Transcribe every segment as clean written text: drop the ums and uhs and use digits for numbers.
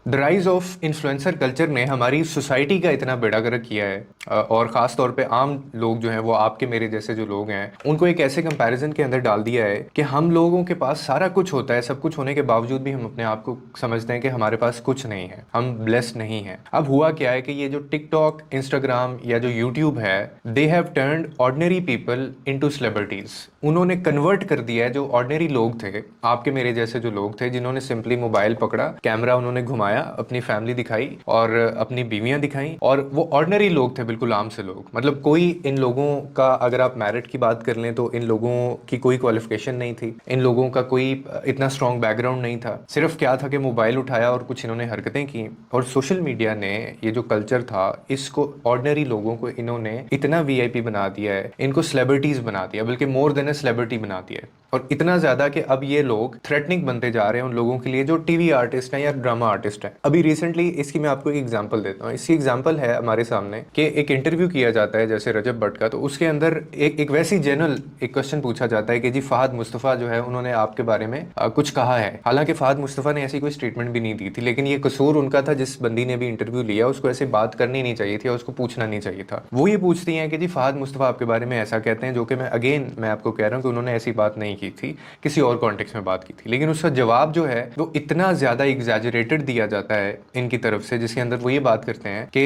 The rise of influencer culture ने हमारी society का इतना बेड़ा गर्क किया है, और ख़ास तौर पे आम लोग जो हैं, वो आपके मेरे जैसे जो लोग हैं, उनको एक ऐसे कंपैरिजन के अंदर डाल दिया है कि हम लोगों के पास सारा कुछ होता है, सब कुछ होने के बावजूद भी हम अपने आप को समझते हैं कि हमारे पास कुछ नहीं है, हम ब्लेस्ड नहीं हैं। अब हुआ क्या है कि ये जो टिकटॉक, इंस्टाग्राम या जो यूट्यूब है, they have turned ordinary people into celebrities. उन्होंने कन्वर्ट कर दिया है जो ऑर्डिनरी लोग थे, आपके मेरे जैसे जो लोग थे, जिन्होंने सिंपली मोबाइल पकड़ा, कैमरा उन्होंने घुमाया, अपनी फैमिली दिखाई और अपनी बीवियां दिखाई, और वो ऑर्डिनरी लोग थे, बिल्कुल आम से लोग। मतलब कोई इन लोगों का, अगर आप मैरिट की बात कर लें तो इन लोगों की कोई क्वालिफिकेशन नहीं थी, इन लोगों का कोई इतना स्ट्रॉन्ग बैकग्राउंड नहीं था। सिर्फ क्या था कि मोबाइल उठाया और कुछ इन्होंने हरकतें की, और सोशल मीडिया ने ये जो कल्चर था, इसको ऑर्डिनरी लोगों को इन्होंने इतना वीआईपी बना दिया है, इनको सेलिब्रिटीज बना दिया, बल्कि मोर देन ए सेलिब्रिटी बना दिया है। और इतना ज्यादा कि अब ये लोग थ्रेटनिंग बनते जा रहे हैं उन लोगों के लिए जो टीवी आर्टिस्ट हैं या ड्रामा आर्टिस्ट हैं। अभी रिसेंटली इसकी मैं आपको एक एग्जांपल देता हूँ। इसकी एग्जांपल है हमारे सामने कि एक इंटरव्यू किया जाता है जैसे रजब भट्ट का, तो उसके अंदर एक वैसी जनरल एक क्वेश्चन पूछा जाता है कि जी फहद मुस्तफ़ा जो है, उन्होंने आपके बारे में कुछ कहा है। हालांकि फहद मुस्तफ़ा ने ऐसी कोई स्टेटमेंट भी नहीं दी थी, लेकिन ये कसूर उनका था, जिस बंदी ने भी इंटरव्यू लिया उसको ऐसे बात करनी नहीं चाहिए थी और उसको पूछना नहीं चाहिए था। वो ये पूछती हैं कि जी फहद मुस्तफ़ा आपके बारे में ऐसा कहते हैं, जो कि मैं आपको कह रहा हूँ कि उन्होंने ऐसी बात नहीं की थी, किसी और कॉन्टेक्स्ट में बात की थी। लेकिन उसका जवाब जो है वो इतना ज्यादा एग्जैजरेटेड दिया जाता है इनकी तरफ से, जिसके अंदर वो ये बात करते हैं कि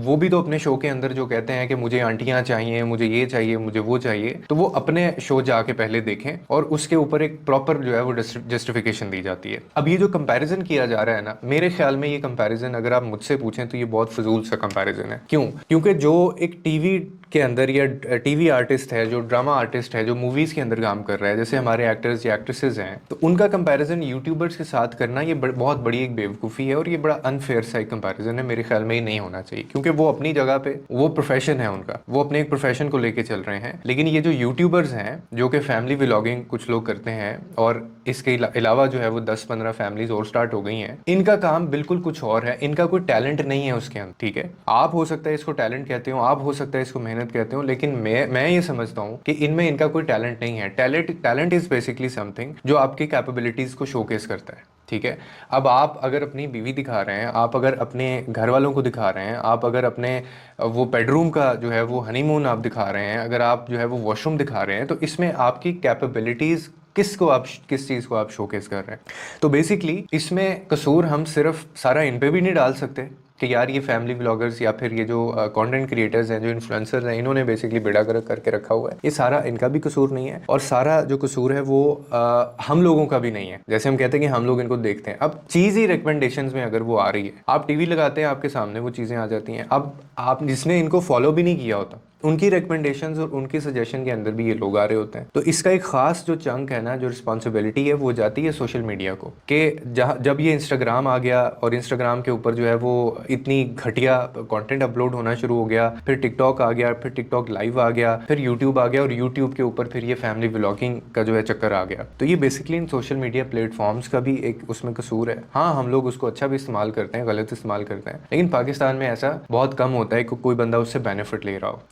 वो भी तो अपने शो के अंदर जो कहते हैं कि मुझे आंटियां चाहिए, मुझे ये चाहिए, मुझे वो चाहिए, तो वो अपने शो जाके पहले देखें और उसके ऊपर एक प्रॉपर जो है वो जस्टिफिकेशन दी जाती है। अब ये जो कंपैरिजन किया जा रहा है ना, मेरे ख्याल में ये कंपैरिजन अगर आप मुझसे पूछें तो ये बहुत फजूल सा कंपैरिजन है। क्यों? क्योंकि जो एक टीवी के अंदर या टीवी आर्टिस्ट है, जो ड्रामा आर्टिस्ट है, जो मूवीज के अंदर काम कर रहा है, जैसे हमारे एक्टर्स या एक्ट्रेसेस हैं, तो उनका कंपैरिजन यूट्यूबर्स के साथ करना ये बहुत बड़ी एक बेवकूफ़ी है, और ये बड़ा अनफेयर सा एक कंपैरिजन है। मेरे ख्याल में ये नहीं होना चाहिए, क्योंकि वो अपनी जगह पे, वो प्रोफेशन है उनका, वो अपने एक प्रोफेशन को लेके चल रहे हैं। लेकिन ये जो यूट्यूबर्स हैं, जो कि फैमिली व्लॉगिंग कुछ लोग करते हैं, और इसके अलावा जो है वो 10-15 फैमिलीज और स्टार्ट हो गई हैं, इनका काम बिल्कुल कुछ और है, इनका कोई टैलेंट नहीं है उसके अंदर। ठीक है, आप हो सकता है इसको टैलेंट कहते हो, आप हो सकता है इसको मेहनत कहते हो, लेकिन मैं ये समझता हूँ कि इनमें इनका कोई टैलेंट नहीं है। टैलेंट इज बेसिकली समथिंग जो आपकी कैपेबिलिटीज को शोकेस करता है। ठीक है, अब आप अगर अपनी बीवी दिखा रहे हैं, आप अगर अपने घर वालों को दिखा रहे हैं, आप अगर अपने वो बेडरूम का जो है वो हनीमून आप दिखा रहे हैं, अगर आप जो है वो वॉशरूम दिखा रहे हैं, तो इसमें आपकी कैपेबिलिटीज किस चीज़ को आप शोकेस कर रहे हैं। तो बेसिकली इसमें कसूर हम सिर्फ सारा इन पे भी नहीं डाल सकते कि यार ये फैमिली व्लॉगर्स या फिर ये जो कंटेंट क्रिएटर्स हैं, जो इन्फ्लुएंसर्स हैं, इन्होंने बेसिकली बेड़ा गर्क करके रखा हुआ है। ये सारा इनका भी कसूर नहीं है, और सारा जो कसूर है वो हम लोगों का भी नहीं है। जैसे हम कहते हैं कि हम लोग इनको देखते हैं, अब चीज़ ही रिकमेंडेशंस में अगर वो आ रही है, आप टीवी लगाते हैं, आपके सामने वो चीज़ें आ जाती हैं। अब आप जिसने इनको फॉलो भी नहीं किया होता, उनकी रिकमेंडेशंस और उनकी सजेशन के अंदर भी ये लोग आ रहे होते हैं। तो इसका एक खास जो चंक है ना, जो रिस्पॉन्सिबिलिटी है, वो जाती है सोशल मीडिया को, कि जब ये इंस्टाग्राम आ गया और इंस्टाग्राम के ऊपर जो है वो इतनी घटिया कंटेंट अपलोड होना शुरू हो गया, फिर टिकटॉक आ गया, फिर टिकटॉक लाइव आ गया, फिर यूट्यूब आ गया, और यूट्यूब के ऊपर फिर ये फैमिली व्लॉगिंग का जो है चक्कर आ गया। तो ये बेसिकली इन सोशल मीडिया प्लेटफॉर्म्स का भी एक उसमें कसूर है। हाँ, हम लोग उसको अच्छा भी इस्तेमाल करते हैं, गलत इस्तेमाल करते हैं, लेकिन पाकिस्तान में ऐसा बहुत कम होता है कि कोई बंदा उससे बेनिफिट ले रहा हो।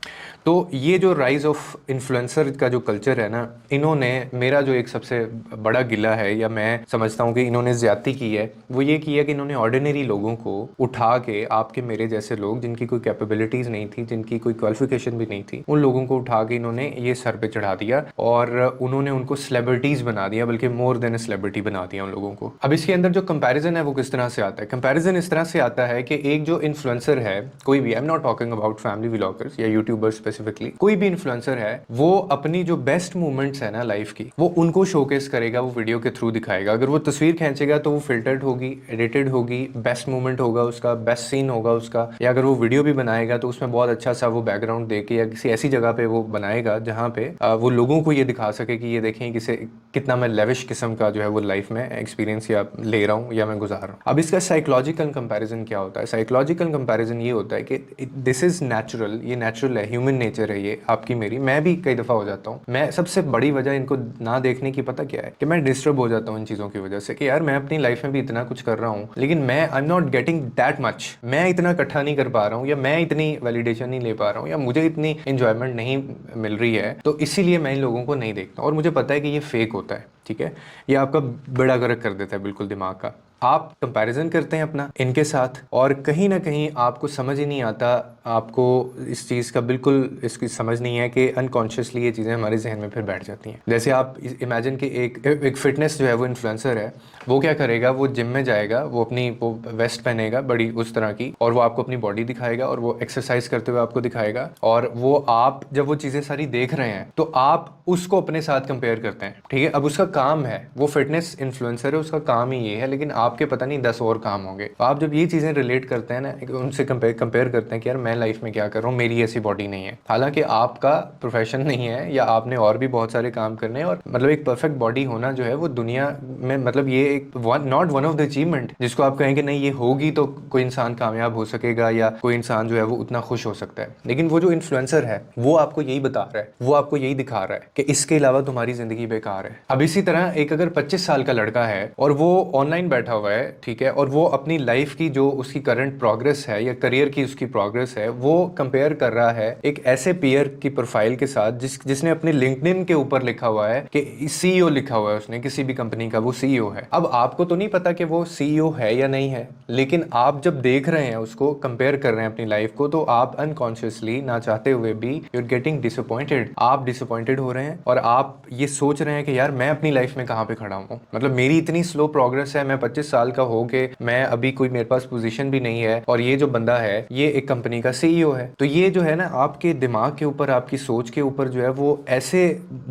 तो ये जो राइज ऑफ इन्फ्लुएंसर का जो कल्चर है ना, इन्होंने, मेरा जो एक सबसे बड़ा गिला है, या मैं समझता हूँ कि इन्होंने ज्यादती की है, वो ये की है कि इन्होंने ऑर्डिनरी लोगों को उठा के, आपके मेरे जैसे लोग जिनकी कोई कैपेबिलिटीज नहीं थी, जिनकी कोई क्वालिफिकेशन भी नहीं थी, उन लोगों को उठा के इन्होंने ये सर पे चढ़ा दिया, और उन्होंने उनको सेलिब्रिटीज बना दिया, बल्कि मोर देन ए सेलिब्रिटी बना दिया उन लोगों को। अब इसके अंदर जो कंपैरिजन है वो किस तरह से आता है? कंपैरिजन इस तरह से आता है कि एक जो इन्फ्लुएंसर है, कोई भी, I am not talking about family vloggers या यूट्यूबर्स स्पेसिफिकली, कोई भी इन्फ्लुएंसर है, वो अपनी जो बेस्ट मोमेंट्स है ना लाइफ की, वो उनको शोकेस करेगा, वो वीडियो के थ्रू दिखाएगा। अगर वो तस्वीर खींचेगा तो वो फिल्टर्ड होगी, एडिटेड होगी, बेस्ट मोमेंट होगा उसका, बेस्ट सीन होगा उसका। या अगर वो वीडियो भी बनाएगा तो उसमें बहुत अच्छा सा वो बैकग्राउंड देके या किसी ऐसी जगह पे वो बनाएगा जहाँ पे वो लोगों को ये दिखा सके कि ये देखें किसे कितना मैं लेविश किस्म का जो है वो लाइफ में एक्सपीरियंस या ले रहा हूँ या मैं गुजार रहा हूँ। अब इसका साइकोलॉजिकल कंपैरिजन क्या होता है? साइकोलॉजिकल कंपैरिजन ये होता है कि दिस इज नेचुरल, ये नेचुरल है, ह्यूमन नेचर है ये, आपकी मेरी, मैं भी कई दफ़ा हो जाता हूँ। मैं सबसे बड़ी वजह इनको ना देखने की पता क्या है, कि मैं डिस्टर्ब हो जाता हूँ इन चीज़ों की वजह से, कि यार मैं अपनी लाइफ में भी इतना कुछ कर रहा हूँ, लेकिन मैं I am not getting that much, मैं इतना इकट्ठा नहीं कर पा रहा हूँ, या मैं इतनी वैलिडेशन नहीं ले पा रहा हूँ, या मुझे इतनी इंजॉयमेंट नहीं मिल रही है, तो इसीलिए मैं इन लोगों को नहीं देखता। और मुझे पता है कि ये फेक होता है, ठीक है, ये आपका बेड़ा गर्क कर देता है बिल्कुल दिमाग का। आप कंपैरिजन करते हैं अपना इनके साथ, और कहीं ना कहीं आपको समझ ही नहीं आता, आपको इस चीज़ का बिल्कुल इसकी समझ नहीं है कि अनकॉन्शियसली ये चीज़ें हमारे जहन में फिर बैठ जाती हैं। जैसे आप इमेजिन कि एक फिटनेस जो है वो इन्फ्लुएंसर है, वो क्या करेगा, वो जिम में जाएगा, वो वेस्ट पहनेगा बड़ी उस तरह की, और वो आपको अपनी बॉडी दिखाएगा और वो एक्सरसाइज करते हुए आपको दिखाएगा, और वो आप जब वो चीज़ें सारी देख रहे हैं तो आप उसको अपने साथ कंपेयर करते हैं, ठीक है। अब उसका काम है, वो फिटनेस इन्फ्लुएंसर है, उसका काम ही ये है, लेकिन आपके पता नहीं 10 और काम होंगे। तो आप जब ये चीज़ें रिलेट करते हैं ना, उनसे कंपेयर करते हैं कि यार मैं लाइफ में क्या कर रहा हूँ, मेरी ऐसी बॉडी नहीं है, हालांकि आपका प्रोफेशन नहीं है या आपने और भी बहुत सारे काम करने हैं, और मतलब एक परफेक्ट बॉडी होना जो है वो दुनिया में, मतलब ये एक not one of the achievement जिसको आप कहेंगे नहीं ये होगी तो कोई इंसान कामयाब हो सकेगा या कोई इंसान जो है वो उतना खुश हो सकता है। लेकिन वो जो इन्फ्लुएंसर है वो आपको यही बता रहा है, वो आपको यही दिखा रहा है कि इसके अलावा तुम्हारी जिंदगी बेकार है। अब इसी तरह एक अगर 25 साल का लड़का है और वो ऑनलाइन बैठा हुआ है, ठीक है, और वो अपनी लाइफ की जो उसकी करंट प्रोग्रेस है या करियर की उसकी प्रोग्रेस है वो कंपेयर कर रहा है एक ऐसे पीयर की प्रोफाइल के साथ जिसने अपने लिंक्डइन के ऊपर लिखा हुआ है कि सीईओ लिखा हुआ है उसने, किसी भी कंपनी का वो सीईओ है। अब आपको तो नहीं पता कि वो सीईओ है या नहीं है, लेकिन आप जब देख रहे हैं उसको, कंपेयर कर रहे हैं अपनी लाइफ को, तो आप अनकॉन्शियसली ना चाहते हुए भी यू आर गेटिंग डिसअपॉइंटेड, आप डिसअपॉइंटेड हो रहे हैं और आप ये सोच रहे हैं कि यार मैं अपनी लाइफ में कहाँ पे खड़ा हूँ, मतलब मेरी इतनी स्लो प्रोग्रेस है, मैं 25 साल का हो के मैं अभी कोई मेरे पास पोजीशन भी नहीं है, और ये जो बंदा है ये एक कंपनी का सीईओ है। तो ये जो है ना आपके दिमाग के ऊपर, आपकी सोच के ऊपर जो है वो ऐसे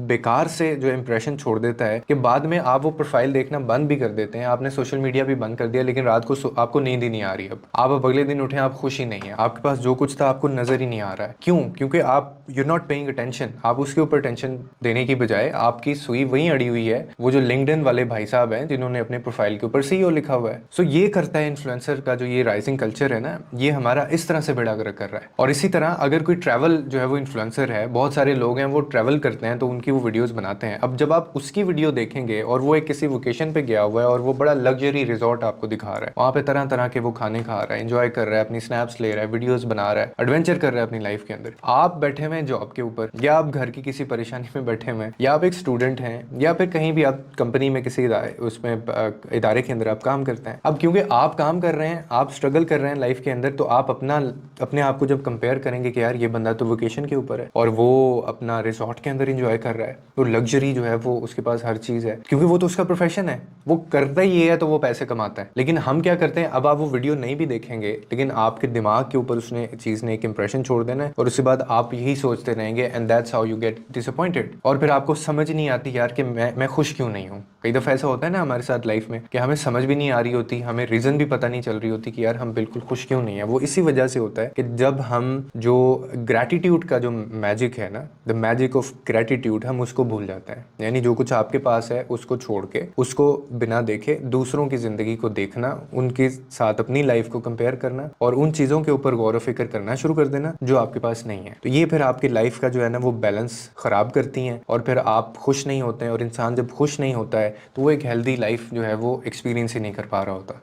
बेकार से जो इंप्रेशन छोड़ देता है कि बाद में आप वो प्रोफाइल देखना बंद भी कर देते हैं। आपने सोशल मीडिया भी बंद कर दिया, लेकिन रात को आपको नींद ही नहीं आ रही। अब अगले दिन उठे आप खुश ही नहीं है, आपके पास जो कुछ था आपको नजर ही नहीं आ रहा है। क्यों? क्योंकि आप यू नॉट पेइंग अटेंशन, आप उसके ऊपर टेंशन देने की बजाय आपकी सुई वहीं अड़ी हुई है, वो जो लिंक्डइन वाले भाई साहब हैं जिन्होंने अपने प्रोफाइल के ऊपर सीईओ लिखा हुआ है। सो ये करता है इन्फ्लुएंसर का जो ये राइजिंग कल्चर है ना, ये हमारा इस तरह से बेड़ा गर्क कर रहा है। और इसी तरह अगर कोई ट्रैवल जो है वो इन्फ्लुएंसर है, बहुत सारे लोग हैं वो ट्रैवल करते हैं तो उनकी वो वीडियोस बनाते हैं। अब जब आप उसकी वीडियो देखेंगे और वो एक किसी वोकेशन पे गया हुआ है और वो बड़ा लग्जरी रिजॉर्ट आपको दिखा रहा है, वहाँ पे तरह तरह के वो खाने खा रहा है, एंजॉय कर रहा है, अपनी स्नैप्स ले रहा है, वीडियोस बना रहा है, एडवेंचर कर रहा है अपनी लाइफ के अंदर। आप बैठे हुए हैं जॉब के ऊपर, या आप घर की किसी परेशानी में बैठे हुए हैं, या आप एक स्टूडेंट हैं, या फिर कहीं भी आप कंपनी में किसी उसमें इदारे के अंदर आप काम करते हैं। अब क्योंकि आप काम कर रहे हैं, आप स्ट्रगल कर रहे हैं लाइफ के अंदर, तो आप अपने आप को जब कंपेयर करेंगे कि यार ये बंदा तो वेकेशन के ऊपर है और वो अपना रिसोर्ट के अंदर एंजॉय कर रहा है, तो लग्जरी जो है वो उसके पास हर चीज़ है, क्योंकि वो तो उसका प्रोफेशन है, वो करता ही ये है तो वो पैसे कमाता है। लेकिन हम क्या करते हैं, अब आप वो वीडियो नहीं भी देखेंगे लेकिन आपके दिमाग के ऊपर उसने चीज़ ने एक इंप्रेशन छोड़ देना है, और उसके बाद आप यही सोचते रहेंगे, and that's how you get disappointed. और फिर आपको समझ नहीं आती यार कि मैं खुश क्यों नहीं हूँ। कई दफ़ा ऐसा होता है ना हमारे साथ लाइफ में कि हमें समझ भी नहीं आ रही होती, हमें रीज़न भी पता नहीं चल रही होती कि यार हम बिल्कुल खुश क्यों नहीं है। वो इसी वजह से होता है कि जब हम जो ग्रैटिट्यूड का जो मैजिक है ना, द मैजिक ऑफ ग्रैटिट्यूड, हम उसको भूल जाते हैं। यानी जो कुछ आपके पास है उसको छोड़ के, उसको बिना देखे दूसरों की ज़िंदगी को देखना, उनके साथ अपनी लाइफ को कंपेयर करना और उन चीज़ों के ऊपर गौर व फिक्र करना शुरू कर देना जो आपके पास नहीं है। तो ये फिर आपकी लाइफ का जो है ना वो बैलेंस ख़राब करती हैं, और फिर आप खुश नहीं होते हैं। और इंसान जब खुश नहीं होता है तो वो एक हेल्दी लाइफ जो है वो एक्सपीरियंस ही नहीं कर पा रहा होता।